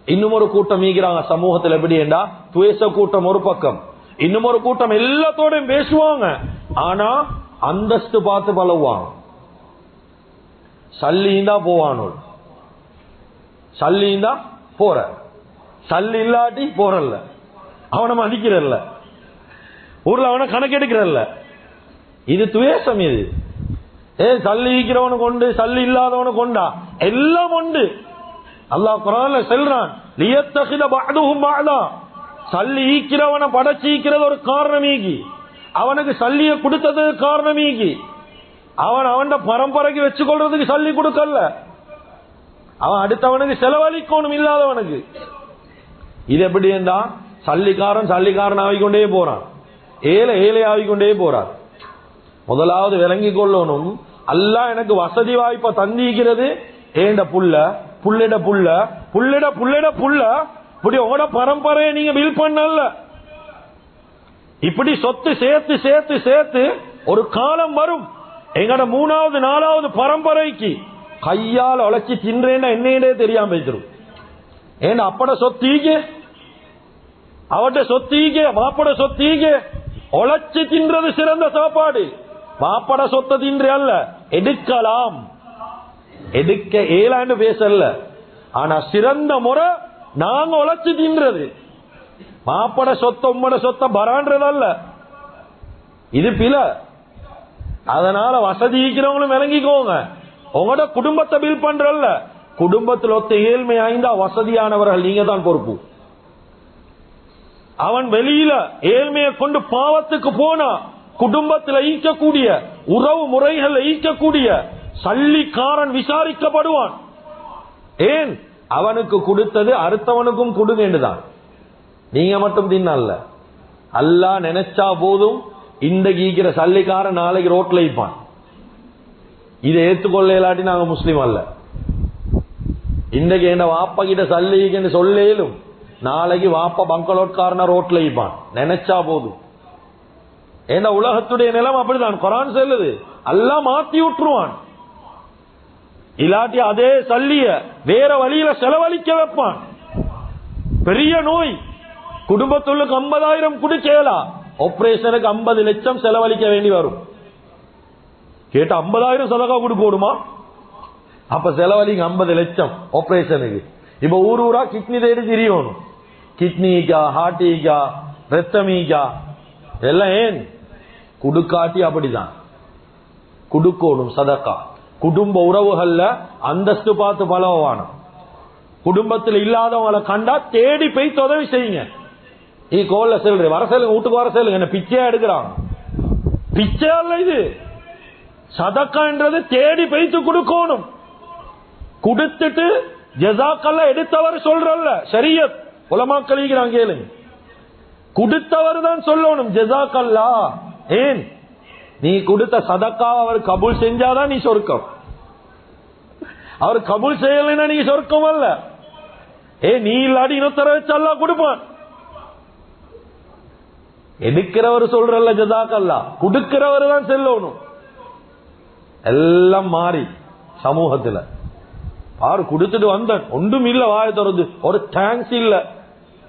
இன்னும் ஒரு கூட்டம் ஈகிறாங்க சமூகத்தில். எப்படி என்றா துவேஷ கூட்டம் ஒரு பக்கம், இன்னும் ஒரு கூட்டம் எல்லாத்தோடையும் பேசுவாங்க, ஆனா அந்தஸ்து பார்த்து பழகுவாங்க. சல்லிந்தா போவானோ, சல்லிந்தா போற, சல்லி இல்லாட்டி போறல்ல, அவனை மதிக்கிறல்ல, ஊர்ல அவனை கணக்கெடுக்கிறல்ல. இது துவேஷம். இது சல்லி ஈக்கிறவனு கொண்டு சல்லி இல்லாதவனு கொண்டா எல்லாம் உண்டு. அல்லாஹ் குர்ஆன்ல சொல்றான், லியத்தகித பஅதுஹும் பஅதா. சல்லி ஈக்கிறவனை படைச்சீக்கிறது ஒரு காரணமீகி, அவனுக்கு சல்லிய கொடுத்ததுக்கு காரணமீகி, அவன் பரம்பரைக்கு வச்சுக்கொள்றதுக்கு சல்லி கொடுக்கல, அவன் அடுத்தவனுக்கு செலவழிக்கணும் இல்லாதவனுக்கு. இது எப்படி இருந்தா சல்லிக்காரன் ஆகிக்கொண்டே போறான், ஏழை ஆகிக்கொண்டே போறான். முதலாவது விளங்கி கொள்ளணும், அல்லாஹ் எனக்கு வசதி வாய்ப்பை தந்திக்கிறது ஏண்ட புள்ள புள்ளிட புள்ள புள்ளிட புள்ளிட புள்ள, இப்படி உங்களோட பரம்பரையை நீங்க பில் பண்ணல. இப்படி சொத்து சேர்த்து சேர்த்து சேர்த்து ஒரு காலம் வரும், எங்கட 3வது 4வது பரம்பரைக்கு கையால் உழைச்சி தின்றேன்னா என்னையே தெரியாம பேசிடும். ஏன்னா அப்பட சொத்தீங்க, அவட்ட சொத்தீங்க, மாப்பட சொத்தீங்க, உழைச்சி தின்றது சிறந்த சாப்பாடு. மாப்பட சொத்தை தின்றே அல்ல, எடுக்கலாம், எடுக்க ஏலாண்டு பேசல. ஆனா சிறந்த முறை நாங்க உழைச்சி தின்றது. மாப்பட சொத்த உம்மட சொத்த பரான்றதல்ல, இது பில. அதனால வசதி இருக்கிறவங்களும் விளங்கிக்கோங்க, உங்களோட குடும்பத்தை பில் பண்றல்ல, குடும்பத்தில் ஒத்த ஏழ்மை ஆய்ந்தா வசதியானவர்கள் நீங்க தான் பொறுப்பு. அவன் வெளியில ஏழ்மையை கொண்டு பாவத்துக்கு போனா குடும்பத்தில் ஈக்கக்கூடிய உறவு முறைகள் ஈக்கக்கூடிய சல்லிக்காரன் விசாரிக்கப்படுவான். ஏன்? அவனுக்கு கொடுத்தது அடுத்தவனுக்கும் கொடுங்கன்றுதான். நீங்க மட்டும் தின்னல்ல, அல்லாஹ் நினைச்சா போதும் இந்த கீக்கிற சல்லிக்காரன் நாளைக்கு ரோட்ல இருப்பான். இதை ஏற்றுக்கொள்ள இல்லாட்டி நாங்க முஸ்லீம் அல்ல. இன்றைக்கு என்ன வாப்பா கிட்ட சல்லின்னு சொல்லேலும் நாளைக்கு வாப்பா பங்களோட்காரன ரோட்ல இருப்பான், நினைச்சா போதும். ஏன்னா உலகத்துடைய நிலம் அப்படிதான். குர்ஆன் சொல்லுது, அல்லாஹ் மாத்தி விட்டுருவான். இல்லாட்டி அதே சல்லிய வேற வழியில செலவழிக்க வைப்பான். பெரிய நோய், குடும்பத்துள்ளுக்கு 50,000 குடிச்சேலா, ஆபரேஷனுக்கு 50 லட்சம் செலவழிக்க வேண்டி வரும். கேட்ட 50,000 சதகா கொடுக்கணுமா? அப்ப செலவழிங்க 50 லட்சம் ஆபரேஷனுக்கு. இப்ப ஊரா கிட்னி தேடி திரியணும், கிட்னிக்கா ஹார்ட்டிக்கா ரத்தமிக்கா எல்லாம். ஏன்? குடுக்காட்டி அப்படிதான் குடுக்கணும் சதக்கா. குடும்ப உறவுகள்ல அந்தஸ்து பார்த்து பலவான, குடும்பத்தில் இல்லாதவங்களை கண்டா தேடி போய் உதவி செய்யுங்க. கோல்ல செல்ற வர செல்லுங்க, வீட்டுக்கு வர செல்லுங்க, என்ன பிச்சையா எடுக்கிறாங்க? பிச்சை அல்ல இது, சதக்கா என்றது தேடி பைத்து கொடுக்கணும். கொடுத்துட்டு ஜஸாக்கல்ல எடுத்தவர் சொல்றல்ல, ஷரியத் உலமாக்கள் கேளுங்க, கொடுத்தவர் தான் சொல்லணும் ஜஸாக்கல்லா. ஏன்? நீ கொடுத்த சதக்காவை அவர் கபூல் செஞ்சாதான் நீ சொர்க்கம். அவர் கபூல் செய்யலைன்னா நீ சொர்க்கம் அல்ல. நீ இல்லாடி இன்னொருத்தர வச்சு அல்லாஹ் கொடுப்பான். எடுக்கிறவர் சொல்றல்ல ஜஸாக்கல்லா, கொடுக்கிறவர் தான் செல்லணும். எல்லாம் மாறி சமூகத்தில் பாரு, கொடுத்துட்டு வந்தேன் ஒன்றும் இல்ல, வாய திறந்து ஒரு தேங்க்ஸ் இல்ல,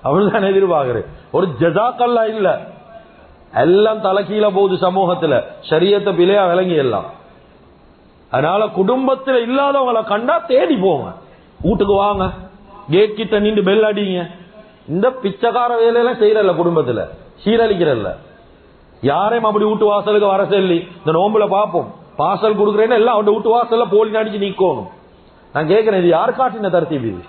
அவள்தான் எதிர்பார்க்கிறேன். ஒரு ஜஸாக்கல்லா இல்ல, எல்லாம் தலைக்கீழ போகுது சமூகத்துல. ஷரியத்தை பிழையா விளங்கி எல்லாம். அதனால குடும்பத்தில் இல்லாதவங்களை கண்டா தேடி போங்க, வீட்டுக்கு வாங்க, கேட் கிட்ட நின்று பெல் அடிங்க. இந்த பிச்சைக்கார வேலையெல்லாம் செய்யறல்ல, குடும்பத்துல சீரழிக்கிறல்ல. யாரையும் அப்படி வீட்டு வாசலுக்கு வர சொல்லி இந்த நோம்புல பாப்போம், பார்சல் கொடுக்குறேன்னு எல்லாம் அவன் வீட்டு வாசல்ல போலி நடிச்சு நிக்கணும். நான் கேட்கிறேன், இது யார் காட்டின தர்த்தீப்? இது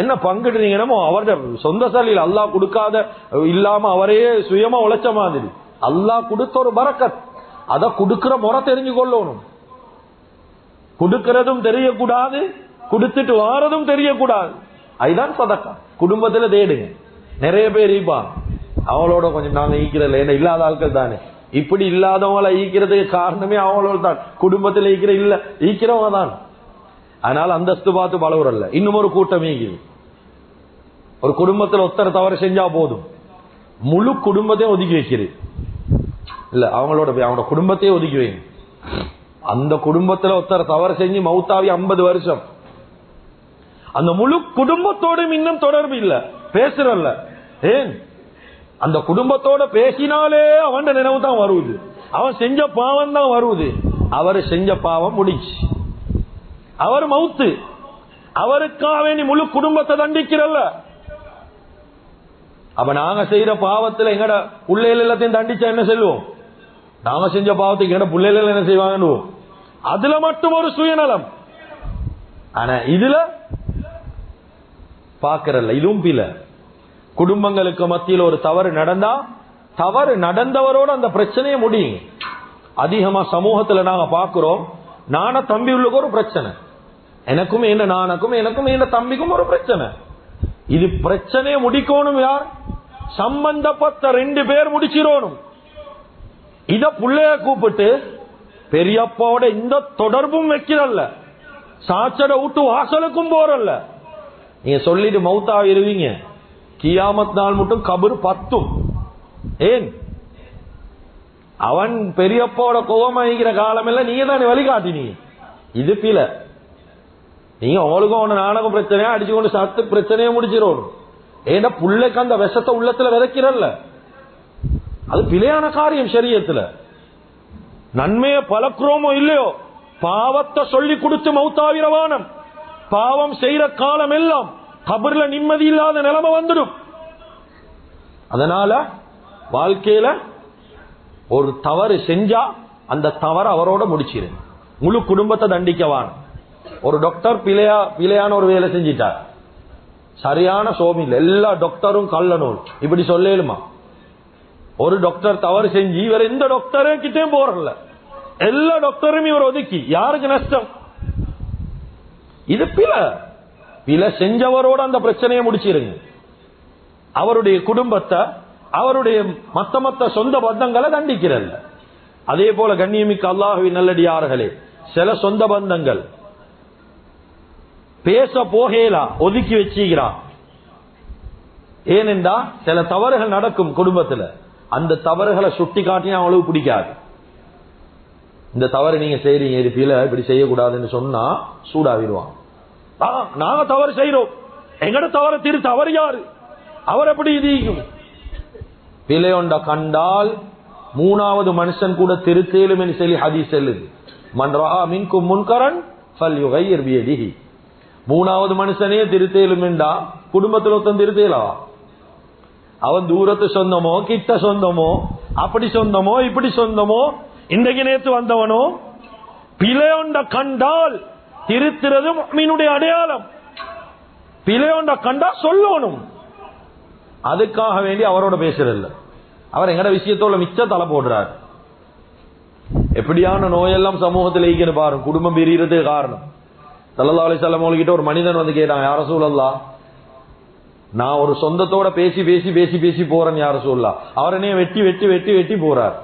என்ன பங்கிடுறீங்க? அவருடைய சொந்த சலில் அல்லாஹ் கொடுக்காத இல்லாம அவரே சுயமா உழைச்ச மாதிரி. அல்லாஹ் கொடுத்த ஒரு பரக்கத், அத கொடுக்கிற முறை தெரிஞ்சு கொள்ளணும். கொடுக்கிறதும் தெரியக்கூடாது, கொடுத்துட்டு வாரதும் தெரியக்கூடாது. அதுதான் சதக்கா. குடும்பத்துல தேடுங்க, நிறைய பேர் ஈப்பான், அவங்களோட கொஞ்சம் நாங்க ஈக்கிறதில்ல, என்ன இல்லாத ஆட்கள் தானே. இப்படி இல்லாதவங்களை ஈக்கிறதுக்கு காரணமே அவங்களோட தான், குடும்பத்தில் ஈக்கிற இல்ல ஈக்கிறவங்க தான். அதனால அந்தஸ்து பார்த்து பழகுறல்ல. இன்னும் ஒரு கூட்டம் ஈக்குது, ஒரு குடும்பத்தில் ஒருத்தர் தவறு செஞ்சா போதும் முழு குடும்பத்தையும் ஒதுக்கி வைக்கிறது இல்ல, அவங்களோட குடும்பத்தையே ஒதுக்கி வைங்க. அந்த குடும்பத்தில் ஒருத்தர் தவறு செஞ்சு மௌத்தாவி 50 வருஷம், அந்த முழு குடும்பத்தோடும் இன்னும் தொடர்பு இல்ல, பேசுறல்ல. ஏன்? அந்த குடும்பத்தோட பேசினாலே அவன் நினைவு தான் வருவது, அவன் செஞ்ச பாவம் தான் வருவது. அவர் செஞ்ச பாவம் முடிச்சு, அவர் மவுத்து, அவருக்காக வேண்டி முழு குடும்பத்தை தண்டிக்கிறல்ல. அப்ப நாங்க செய்யற பாவத்துல எங்கட பிள்ளைகள் எல்லாத்தையும் தண்டிச்சா என்ன செல்வோம்? நாங்க செஞ்ச பாவத்துக்கு எங்கட பிள்ளைகள் என்ன செய்வாங்க? அதுல மட்டும் ஒரு சுயநலம். ஆனா இதுல பாக்கிறல்ல, இதுவும் பில. குடும்பங்களுக்கு மத்தியில் ஒரு தவறு நடந்தா, தவறு நடந்தவரோட அந்த பிரச்சனையை முடியும். அதிகமா சமூகத்துல நாங்க பாக்குறோம், நான தம்பி உள்ளுக்கு ஒரு பிரச்சனை, எனக்கும் என்ன நானுக்கும் எனக்கும் என்ன தம்பிக்கும் ஒரு பிரச்சனை. இது பிரச்சனையை முடிக்கணும் யார்? சம்பந்தப்பட்ட 2 பேர் முடிச்சிடணும். இத புள்ளைய கூப்பிட்டு பெரியப்பாவோட இந்த தொடர்பும் வைக்கிறல்ல, சாச்சட விட்டு வாசலுக்கும் போறல்ல. நீங்க சொல்லிட்டு மௌத்தாவிருவீங்க, கியாமத் நாள் மட்டும் கபர் 10. ஏன்? அவன் பெரியப்பாவோட கோபமாகிற காலம் எல்லாம் நீங்க தானே வழிகாட்டினீங்க. இது பில. நீங்க அவளுக்கும் அவன நானகம் பிரச்சனையா அடிச்சு கொண்டு சத்து பிரச்சனையை முடிச்சிடணும். ஏன்னா புள்ளைக்கு அந்த விஷத்தை உள்ளத்துல விதைக்கிறல்ல, அது பிழையான காரியம். சரியத்துல நன்மையை பழக்கிறோமோ இல்லையோ, பாவத்தை சொல்லி கொடுத்து மௌத்தாவிரவானம். பாவம் செய்யற காலம் எல்லாம் கபர்ல நிம்மதி இல்லாத நிலைமை வந்துடும். அதனால வாழ்க்கையில ஒரு தவறு செஞ்சா அந்த தவறு அவரோட முடிச்சிரு, முழு குடும்பத்தை தண்டிக்கவான். ஒரு டாக்டர் பிழையான ஒரு வேலை செஞ்சிட்டார், சரியான சோமில், எல்லா டாக்டரும் கள்ளநூல், இப்படி சொல்லேலுமா? ஒரு டாக்டர் தவறு செஞ்சு இவர் எந்த டாக்டரே கிட்டே போறல, எல்லா டாக்டரும் இவர் ஒதுக்கி, யாருக்கு நஷ்டம்? இது பிழை செஞ்சவரோட அந்த பிரச்சனையை முடிச்சிருங்க. அவருடைய குடும்பத்தை, அவருடைய மத்த சொந்த பந்தங்களை தண்டிக்கிறல்ல. அதே போல கண்ணியமிக்க அல்லாஹ்வின் நல்லடியார்களே, சில சொந்த பந்தங்கள் பேச போகலா ஒதுக்கி வச்சுக்கிறான். ஏனென்றா சில தவறுகள் நடக்கும் குடும்பத்துல, அந்த தவறுகளை சுட்டி காட்டினா அவளுக்கு பிடிக்காது. இந்த தவறு நீங்க செய்றீங்க, இப்படி செய்யக்கூடாதுன்னு சொன்னா சூடாவிடுவான். நாங்க தவறு செய்யறோம், எங்கட தவறு திருத்த அவர் யாரு? அவர் எப்படி இதுக்கும் பிழையொண்ட கண்டால் 3வது மனுஷன் கூட திருத்தேலும் என்று சொல்லி ஹதீஸ் சொல்லுது. மன் ரஆ மின்கும் முன்கரன் ஃபல்யுகையிர் பியதிஹி. 3வது மனுஷனே திருத்தேலும் என்றா குடும்பத்தில் ஒருத்தன் திருத்தேலா? அவன் தூரத்து சொந்தமோ கிட்ட சொந்தமோ, அப்படி சொந்தமோ இப்படி சொந்தமோ, இன்றைக்கு நேற்று வந்தவனோ, பிழையொண்ட கண்டால் திருத்துறது முஃமினுடைய அடையாளம். பிழையொண்ட கண்டா சொல்லணும். அதுக்காக வேண்டி அவரோட பேசுறதில்ல. அவர் எங்கட விஷயத்தோட மிச்ச தலை போடுறார். எப்படியான நோயெல்லாம் சமூகத்தில் ஈக்கணும் பாருங்க, குடும்பம் பிரியறதுக்கு காரணம். ஸல்லல்லாஹு அலைஹி வஸல்லம் கிட்ட ஒரு மனிதன் வந்து கேட்டான், யா ரசூலல்லாஹ், நான் ஒரு சொந்தத்தோட பேசி பேசி பேசி பேசி போறேன் யா ரசூலல்லாஹ், அவர் என்ன வெட்டி வெட்டி வெட்டி வெட்டி போறார்.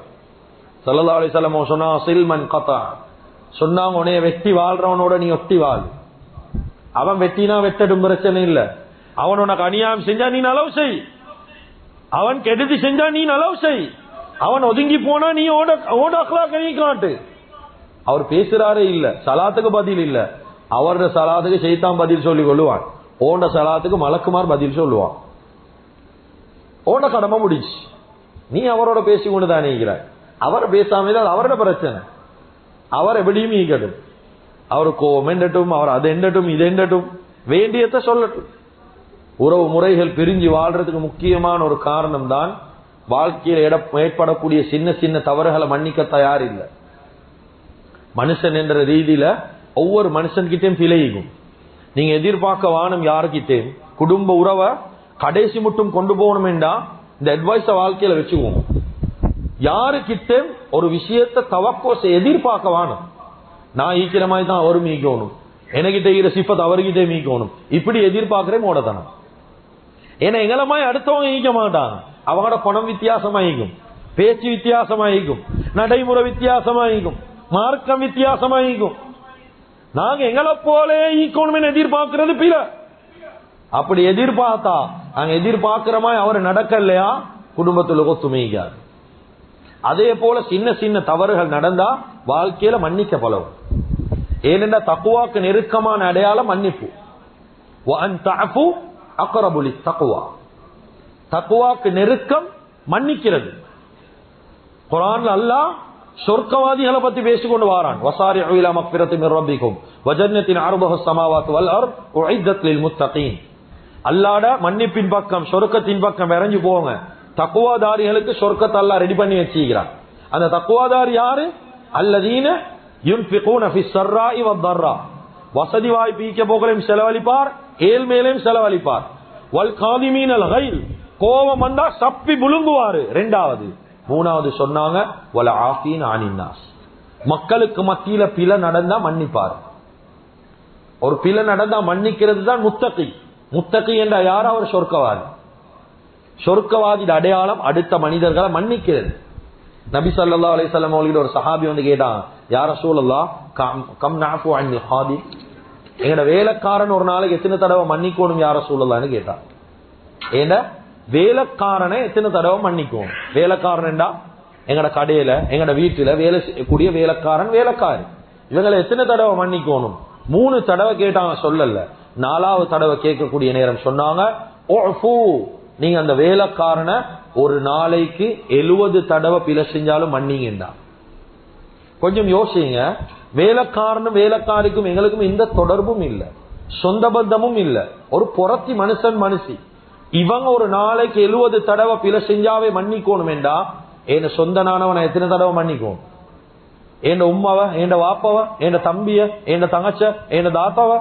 ஸல்லல்லாஹு அலைஹி வஸல்லம் சொன்னா, சில்மன் கதா, சொன்னாங்க, உன்னைய வெட்டி வாழ்றவனோட நீ ஒட்டி வாழ். அவன் வெட்டினா வெட்டடும், பிரச்சனை இல்ல. அவன் உனக்கு அநியாயம் செஞ்சா நீ நலவு செய், அவன் கெடுதி செஞ்சா நீ நலவு செய், அவன் ஒதுங்கி போனா நீ ஓட அக்லாக் நீ காட்டு. அவர் பேசுறாரே இல்ல, சலாத்துக்கு பதில் இல்ல. அவரோட சலாத்துக்கு ஷைத்தான் பதில் சொல்லி கொள்ளுவான், ஓண்ட சலாத்துக்கு மலக்குமார் பதில் சொல்லுவான். ஓண்ட கடமை முடிச்சு, நீ அவரோட பேசிக்கொண்டு தான் நீக்கிறாய். அவர் பேசாம அவரோட பிரச்சனை. அவர் எப்படியும் ஈக்கட்டும், அவர் கோவம் எண்டட்டும், அவர் அது எண்டட்டும் இது எண்டட்டும், வேண்டியத்தை சொல்லட்டும். உறவு முறைகள் பிரிஞ்சு வாழ்றதுக்கு முக்கியமான ஒரு காரணம் தான் வாழ்க்கையில் ஏற்படக்கூடிய சின்ன சின்ன தவறுகளை மன்னிக்க தயார் இல்லை. மனுஷன் என்ற ரீதியில ஒவ்வொரு மனுஷன்கிட்டையும் பிழையும். நீங்க எதிர்பார்க்க வானம் யாருக்கிட்டேயும் குடும்ப உறவை கடைசி மட்டும் கொண்டு போகணும் என்றா இந்த அட்வைஸ வாழ்க்கையில வச்சுக்குவோம். யாருக்கிட்ட ஒரு விஷயத்தை தவக்கோச எதிர்பார்க்க வானம், நான் ஈக்கிற மாதிரி தான் அவரும் ஈக்கணும், எனக்கிட்ட ஈர சிப்பத் அவர்கிட்ட மீக்கணும், இப்படி எதிர்பார்க்கிறேன் மூடத்தனம். ஏன்னா எங்களை மாதிரி அடுத்தவங்க ஈக்க மாட்டாங்க. அவங்களோட பணம் வித்தியாசமாயிக்கும், பேச்சு வித்தியாசமாயிக்கும், நடைமுறை வித்தியாசமாயிக்கும், மார்க்கம் வித்தியாசமாயிக்கும். நாங்க எங்களை போல ஈக்கணும் எதிர்பார்க்கிறது பிற. அப்படி எதிர்பார்த்தா நாங்க எதிர்பார்க்கிற மாதிரி அவர் நடக்கலையா, குடும்பத்துல ஒத்துமைக்காது. அதே போல சின்ன சின்ன தவறுகள் நடந்தா வாழ்க்கையில மன்னிக்க பழகும். ஏனென்றா தக்குவாக்கு நெருக்கமான அடையாளம் மன்னிப்பு. தக்குவாக்கு நெருக்கம் மன்னிக்கிறது. குர்ஆன்ல அல்லாஹ் சொர்க்கவாதிகளை பத்தி பேசிக்கொண்டு வாரான். வசாரிஉ இலா மக்ஃபிரத்தின் மிர் ரப்பிக்கும் வ ஜன்னத்தின் அர்துஹஸ் ஸமாவாத்து வல் அர்த் உஇத்தத் லில் முத்தகீன். அல்லாஹ்ட மன்னிப்பின் பக்கம் சொர்க்கத்தின் பக்கம் இறங்கி போங்க. தக்வாதாரிகளுக்கு சொர்க்கத்தை அல்லாஹ் ரெடி பண்ணி வச்சிருக்கிறான். அந்த தக்வாதாரி யாரு? அல்லதீன யுன்ஃபிகூன ஃபிஸ் ஸர்ராஇ வத் தர்ரா. வசதி வாய்ப்பு ஈக்க போகலையும் செலவழிப்பார், ஏழ்மையிலையும் செலவழிப்பார். வல் காதிமீனல் கைல், கோபம் வந்தா சப்பி புழுங்குவாரு. ரெண்டாவது. மூணாவது சொன்னாங்க வல ஆஃபீன் அனின் நாஸ், மக்களுக்கு மத்தியில பிழை நடந்தா மன்னிப்பார். ஒரு பிழை நடந்தா மன்னிக்கிறது தான் முத்தகி. முத்தகி என்ற யார்? அவர் சொர்க்கவாதி. சொர்க்கவாதி அடையாளம் அடுத்த மனிதர்களை மன்னிக்கிறது. நபி ஸல்லல்லாஹு அலைஹி வஸல்லம் அவர்கள் ஒரு சஹாபி வந்து கேட்டாங்க, யா ரசூலல்லாஹ் கம் நஅஃபு அனில் ஹாதிம், எங்கட வேலைக்காரன் ஒரு நாளைக்கு எத்தனை தடவை மன்னிக்கணும் யா ரசூலல்லாஹ்னு கேட்டான். ஏன்னா வேலைக்காரனை எத்தனை தடவை மன்னிக்கணும்? வேலைக்காரன் என்றா எங்கட கடையில எங்கட வீட்டுல வேலை செய்யக்கூடிய வேலைக்காரன் வேலைக்காரி, இவங்களை எத்தனை தடவை மன்னிக்கணும்? 3 தடவை கேட்டாங்க, சொல்லல. 4வது தடவை கேட்கக்கூடிய நேரம் சொன்னாங்க, நீங்க அந்த வேலைக்காரனை ஒரு நாளைக்கு 70 தடவை பிழை செஞ்சாலும் மன்னிங்கண்டா. கொஞ்சம் யோசிங்க, வேலைக்காரனும் வேலைக்காரிக்கும் எங்களுக்கும் எந்த தொடர்பும் இல்ல, சொந்த பந்தமும் இல்ல, ஒரு புறத்தி மனுஷன் மனுஷி. இவங்க ஒரு நாளைக்கு 70 தடவை பிழை செஞ்சாவே மன்னிக்கணும் என்றா, என் சொந்த நானவனை எத்தனை தடவை மன்னிக்கும்? என் உம்மாவ, என் வாப்பவ, என் தம்பிய, என் தங்கச்ச, என் தாத்தாவ,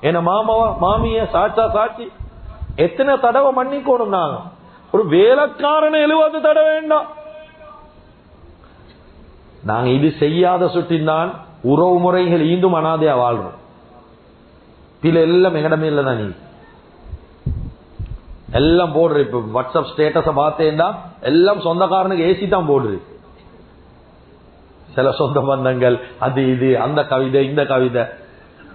என் மாமாவ, மாமிய, சாச்சா சாட்சி, எத்தனை தடவை மன்னிக்கணும்? நாங்க ஒரு வேலைக்காரனை 70 தடவை வேண்டாம். நாங்க இது செய்யாத சுட்டின்தான் உறவு முறைகள் ஈந்தும் அனாதையா வாழ்றோம். பிள்ளை எல்லாம் எங்கடமே இல்லதான். நீ எல்லாம் போடுற, இப்ப வாட்ஸ்அப் ஸ்டேட்டஸ பார்த்தேன்னா எல்லாம் சொந்தக்காரனுக்கு ஏசி தான் போடுது. சில சொந்த பந்தங்கள் அது இது, அந்த கவிதை இந்த கவிதை,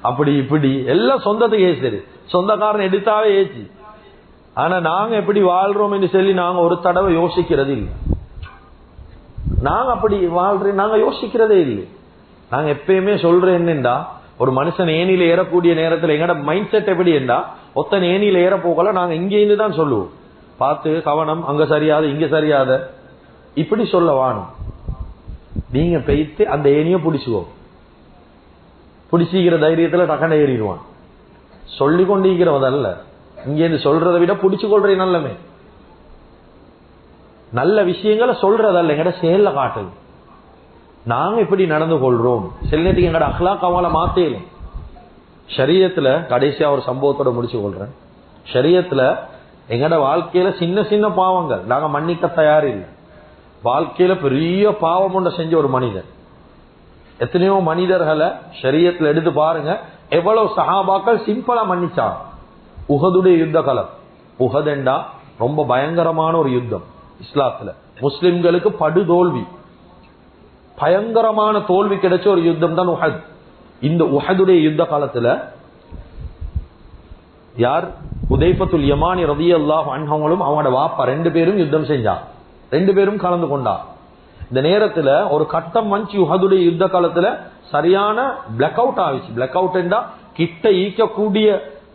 அப்படி இப்படி எல்லாம் சொந்தத்துக்கு ஏசி, சொந்தக்காரன் எடுத்தாவே ஏசி. ஆனா நாங்க எப்படி வாழ்றோம் என்று சொல்லி நாங்க ஒரு தடவை யோசிக்கிறது இல்லை. நாங்க அப்படி வாழ்றோம், நாங்க யோசிக்கிறதே இல்லை. நாங்க எப்பயுமே சொல்றேன் என்னண்டா, ஒரு மனுஷன் ஏனியில ஏறக்கூடிய நேரத்தில் எங்கட மைண்ட் செட் எப்படி என்றா, ஒத்தன் ஏனியில ஏற போகல நாங்க இங்க இருந்து தான் சொல்லுவோம், பார்த்து கவனம், அங்க சரியாத இங்க சரியாத, இப்படி சொல்ல வாணும். நீங்க பெய்த்து அந்த ஏனிய பிடிச்சுக்கோ, பிடிச்சிக்கிற தைரியத்துல டக்கன ஏறிடுவான். சொல்லி கொண்டிருக்கிறவதல்ல, இங்க இருந்து சொல்றதை விட பிடிச்சு கொள்றேன். நல்லமே நல்ல விஷயங்களை சொல்றதல்ல, எங்கட செயல்ல காட்டுது. நாங்க இப்படி நடந்து கொள்றோம். சில நேரத்துக்கு எங்கட அஹ்லாக் அவங்கள மாத்தேலும். ஷரியத்துல கடைசியா ஒரு சம்பவத்தோட முடிச்சு கொள்றேன். ஷரியத்துல எங்கட வாழ்க்கையில சின்ன சின்ன பாவங்கள் நாங்க மன்னிக்க தயார் இல்லை. வாழ்க்கையில பெரிய பாவம் ஒன்றை செஞ்ச ஒரு மனிதர், எத்தனையோ மனிதர்களை ஷரியத்துல எடுத்து பாருங்க, எவ்வளவு சஹாபாக்கள் சிம்பிளா மன்னிச்சாங்க. உஹதுடைய யுத்த காலம், உஹதெண்டா ரொம்ப பயங்கரமான ஒரு யுத்தம். இஸ்லாத்துல முஸ்லிம்களுக்கு படுதோல்வி, பயங்கரமான தோல்வி கிடைச்ச ஒரு யுத்தம் தான் உஹத். இந்த உஹதுடைய யுத்த காலத்துல யார்? ஹுதைஃபத்துல் யமானி ரலியல்லாஹு அன்ஹுவும் அவங்களோட வாப்பா 2 பேரும் யுத்தம் செஞ்சாங்க. 2 பேரும் கலந்து கொண்டார். இந்த நேரத்துல ஒரு கட்டம் மஞ்சி உஹதுடைய யுத்த காலத்துல சரியான பிளாக் அவுட் ஆயிடுச்சு. பிளாக் அவுட் என்றா கிட்ட ஈக்கக்கூடிய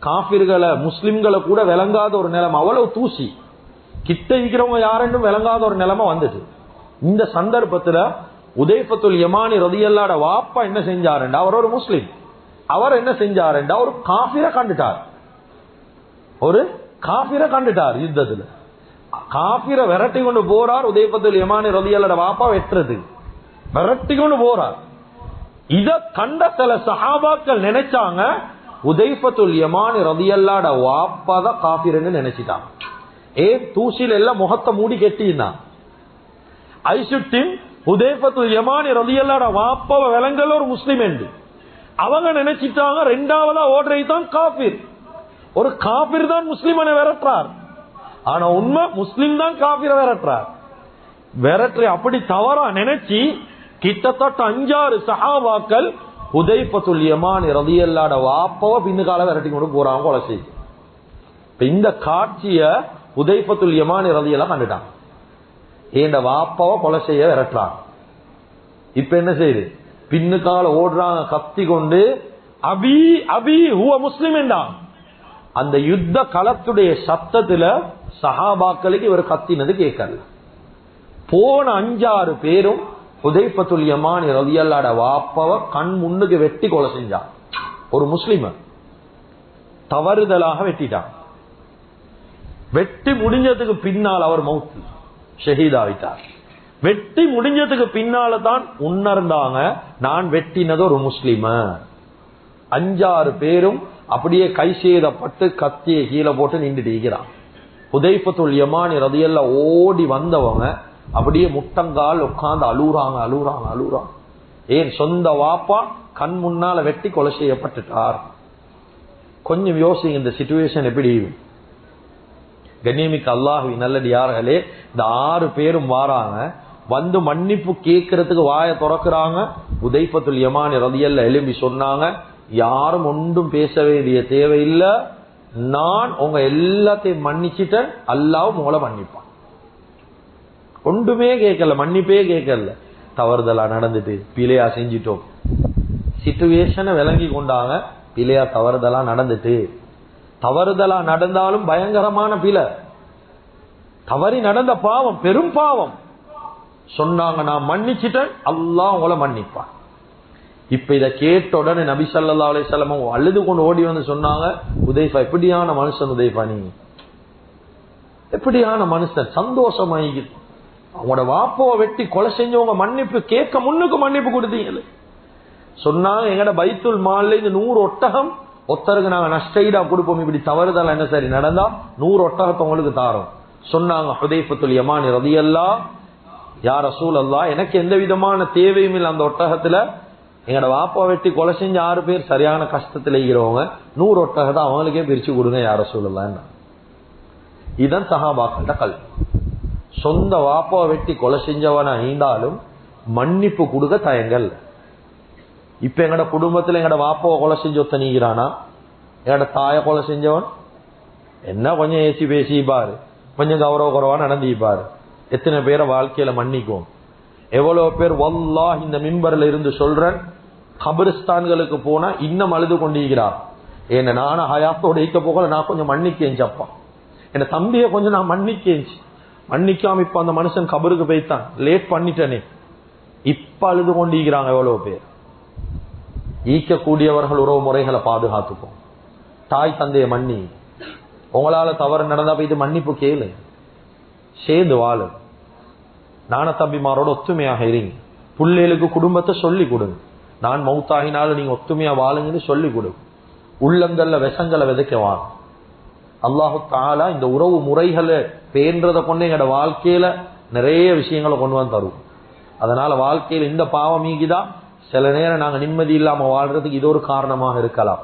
காபிர்களை முஸ்லிம்களை கூட விளங்காத ஒரு நிலைமை, அவ்வளவு தூசி, கிட்ட ஈக்கிறவங்க யாரென்றும் விளங்காத ஒரு நிலைமை வந்துச்சு. இந்த சந்தர்ப்பத்துல உதைஃபத்துல் யமானி ரலியல்லாஹு வாப்பா என்ன செஞ்சாருண்டா, அவர் ஒரு முஸ்லிம், அவர் என்ன செஞ்சாருண்டா ஒரு காபிரை கண்டுட்டார். ஒரு காபிரை கண்டுட்டார். யுத்தத்துல காபிரை விரட்டி கொண்டு போறார். உதைஃபத்துல் யமானி ரலியல்லாஹு வாப்பா வெட்டுறது விரட்டி கொண்டு போறார். இத கண்ட சில சஹாபாக்கள் நினைச்சாங்க உதைஃபத்துல் யமானி ரலியல்லாஹு வாப்பா தான் காபிர்னு நினைச்சிட்டாங்க. தூசில எல்லாம் முகத்தை மூடி கெட்டினான். ஐசுட்டின் ஹுதைஃபத்துல் யமானி ரலியல்லாஹு வாப்பாவை விளங்கல ஒரு முஸ்லிம் என்று அவங்க நினைச்சிட்டாங்க. 2ஆவதா ஓடுறது தான் காபிர். ஒரு காபிர் தான் முஸ்லிமனை விரட்டுறார். ஆனா உண்மை முஸ்லிம் தான் காபிரை விரட்டுறார். விரட்டு அப்படி தவறா நினைச்சு கிட்டத்தட்ட 5-6 சஹாபாக்கள் ஹுதைஃபத்துல் யமானி ரலியல்லாஹு வாப்பாவை பின்னுக்கால விரட்டி கொண்டு போறாங்க, கொலை செய்து. இந்த காட்சிய ஹுதைஃபத்துல் யமானி ரலியல்லாஹு கண்டுட்டாங்க. ஏண்ட வாப்பாவை கொலை செய்ய விரட்டுறாங்க. இப்ப என்ன செய்யுது? பின்னுக்கால ஓடுறாங்க கத்தி கொண்டு, அபி அபி ஹுவ முஸ்லிம் என்றான். அந்த யுத்த களத்துடைய சத்தத்துல சஹாபாக்களுக்கு இவர் கத்தினது கேட்கல. போன 5-6 பேரும் ஹுதைஃபத்துல் யமானி ரலியல்லாஹு வாப்பவ கண் முன்னுக்கு வெட்டி கொலை செஞ்சான். ஒரு முஸ்லிம தவறுதலாக வெட்டிட்டான். வெட்டி முடிஞ்சதுக்கு பின்னால் அவர் மௌத் ஷஹீதாவிட்டார். வெட்டி முடிஞ்சதுக்கு பின்னால தான் உணர்ந்தாங்க, நான் வெட்டினது ஒரு முஸ்லிம. 5-6 பேரும் அப்படியே கை செய்தப்பட்டு கத்தியை கீழே போட்டு நின்றுட்டு இருக்கிறான். ஹுதைஃபத்துல் யமானி ரலியல்லாஹு ஓடி வந்தவங்க அப்படியே முட்டங்கால் உட்கார்ந்து அழுறாங்க. ஏன் சொந்த வாப்பா கண் முன்னால வெட்டி கொலை செய்யப்பட்டுட்டார். கொஞ்சம் யோசிங்க, இந்த சிச்சுவேஷன் எப்படி? கண்ணியமிக்க அல்லாஹ்வின் நல்லடியார்களே, இந்த 6 பேரும் வாராங்க, வந்து மன்னிப்பு கேட்கறதுக்கு வாயை திறக்கிறாங்க. ஹுதைஃபத்துல் யமானி ரலியல்லாஹு எழும்பி சொன்னாங்க, யாரும் ஒன்றும் பேச வேண்டிய தேவையில்லை, நான் உங்க எல்லாத்தையும் மன்னிச்சிட்டேன், அல்லாஹ் உங்களை மன்னிப்பான். ஒன்றுமே கேட்கல, மன்னிப்பே கேட்கல. தவறுதலா நடந்துட்டு பிழையா செஞ்சிட்டோம். சிச்சுவேஷனை விளங்கி கொண்டாங்க. பிழையா தவறுதலா நடந்துட்டு, தவறுதலா நடந்தாலும் பயங்கரமான பிழை, தவறி நடந்த பாவம், பெரும் பாவம். சொன்னாங்க, நான் மன்னிச்சிட்டேன், அல்லாஹ் உங்களை மன்னிப்பான். இப்ப இத கேட்ட உடனே நபி ஸல்லல்லாஹு அலைஹி வஸல்லம் அழுது கொண்டு ஓடி வந்து சொன்னாங்க, ஹுதைஃபா எப்படியான மனுஷன் ஹுதைஃபா, நீ எப்படியான மனுஷன், சந்தோஷமாயி அவங்களோட வாப்போவை வெட்டி கொலை செஞ்சவங்க மன்னிப்பு கேட்க முன்னுக்கு மன்னிப்பு கொடுத்தீங்களே. சொன்னாங்க, எங்கட பைத்துல் மால்ல இந்த 100 ஒட்டகம் ஒத்தருக்கு நாங்க நஷ்டஈடா கொடுப்போம், இப்படி தவறுதல் என்ன சரி நடந்தா 100 ஒட்டகத்தை உங்களுக்கு தாரோம். சொன்னாங்க ஹுதைஃபத்துல் யமானி ரலியல்லாஹு, யா ரசூலல்லாஹ், எனக்கு எந்த விதமான தேவையும் இல்லை, அந்த ஒட்டகத்துல எங்கட வாப்பா வெட்டி கொலை செஞ்ச 6 பேர் சரியான கஷ்டத்துல இருக்கிறவங்க, 100 ஒட்டகத்தை அவங்களுக்கே பிரிச்சு கொடுங்க யா ரசூலல்லாஹ். இதுதான் சஹாபாக்களோட கல்வி. சொந்த வாப்பாவை வெட்டி கொலை செஞ்சவனா இருந்தாலும் மன்னிப்பு கொடுக்க தயங்கல். இப்ப எங்கட குடும்பத்துல எங்கட வாப்பாவை கொலை செஞ்ச ஒத்தனிக்கிறானா, எங்கட தாய கொலை செஞ்சவன் என்ன கொஞ்சம் ஏசி பேசிப்பாரு, கொஞ்சம் கௌரவ குறைவா நடந்திப்பாரு. எத்தனை பேரை வாழ்க்கையில மன்னிக்கும். எவ்வளவு பேர் வல்லாஹ் இந்த மிம்பர்ல இருந்து சொல்றேன், கபிரிஸ்தான்களுக்கு போனா இன்னும் அழுது கொண்டிருக்கிறார். என்ன நானும் ஹயாத்தோட ஈக்க போகல, நான் கொஞ்சம் மன்னிக்கேன் அப்பா, என் தம்பியை கொஞ்சம் நான் மன்னிக்கேஞ்சி, மன்னிக்காம இப்ப அந்த மனுஷன் கபருக்கு போய்த்தான், லேட் பண்ணிட்டனே, இப்ப அழுது கொண்டிருக்கிறாங்க எவ்வளவு பேர். ஈக்கக்கூடியவர்கள் உறவு முறைகளை பாதுகாத்துக்கும். தாய் தந்தைய மன்னி, உங்களால தவறு நடந்தா போய் இது மன்னிப்பு கேளு, சேர்ந்து வாழு, நான தம்பிமாரோட ஒத்துமையாக இருங்க. பிள்ளைகளுக்கு குடும்பத்தை சொல்லி கொடுங்க, நான் மௌத்தாகினாலும் நீங்க ஒத்துமையா வாழுங்கன்னு சொல்லி கொடுங்க. உள்ளங்கள்ல விஷங்களை விதைக்க வாங்க. அல்லாஹு தஆலா இந்த உறவு முறைகளை பேன்றதை கொண்டு எங்களோட வாழ்க்கையில நிறைய விஷயங்களை கொண்டு வந்து தரும். அதனால வாழ்க்கையில இந்த பாவம் மீகிதான் சில நேரம் நாங்க நிம்மதி இல்லாம வாழ்றதுக்கு இது ஒரு காரணமாக இருக்கலாம்.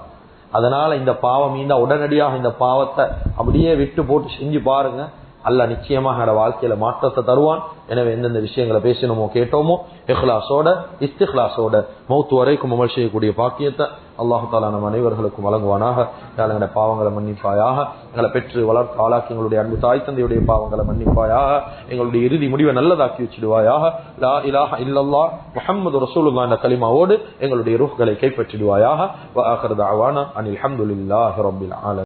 அதனால இந்த பாவம் மீந்தா உடனடியாக இந்த பாவத்தை அப்படியே விட்டு போட்டு செஞ்சு பாருங்க, அல்லாஹ் நிச்சயமாக என்னோட வாழ்க்கையில மாற்றத்தை தருவான். எனவே எந்தெந்த விஷயங்களை பேசணுமோ கேட்டோமோ இஹ்லாஸோட இஸ்திக்லாஸோட மௌத் வரைக்கும் அமல் செய்யக்கூடிய பாக்கியத்தை அல்லாஹு தஆலா நம் அனைவர்களுக்கும் வழங்குவானாக. எங்களுடைய பாவங்களை மன்னிப்பாயாக, எங்களை பெற்று வளர்த்து ஆளாக்கி எங்களுடைய அன்பு தாய் தந்தையுடைய பாவங்களை மன்னிப்பாயாக, எங்களுடைய இறுதி முடிவை நல்லதாக்கி வச்சிடுவாயாக. லா இலாஹ இல்லல்லாஹ் முஹம்மது ரசூலுல்லாஹ் என்ற கலிமாவோடு எங்களுடைய ரூஹ்களை கைப்பற்றிடுவாயாக. வ ஆகிரு தஅவானா அனில் ஹம்துலில்லாஹி ரப்பில் ஆலமீன்.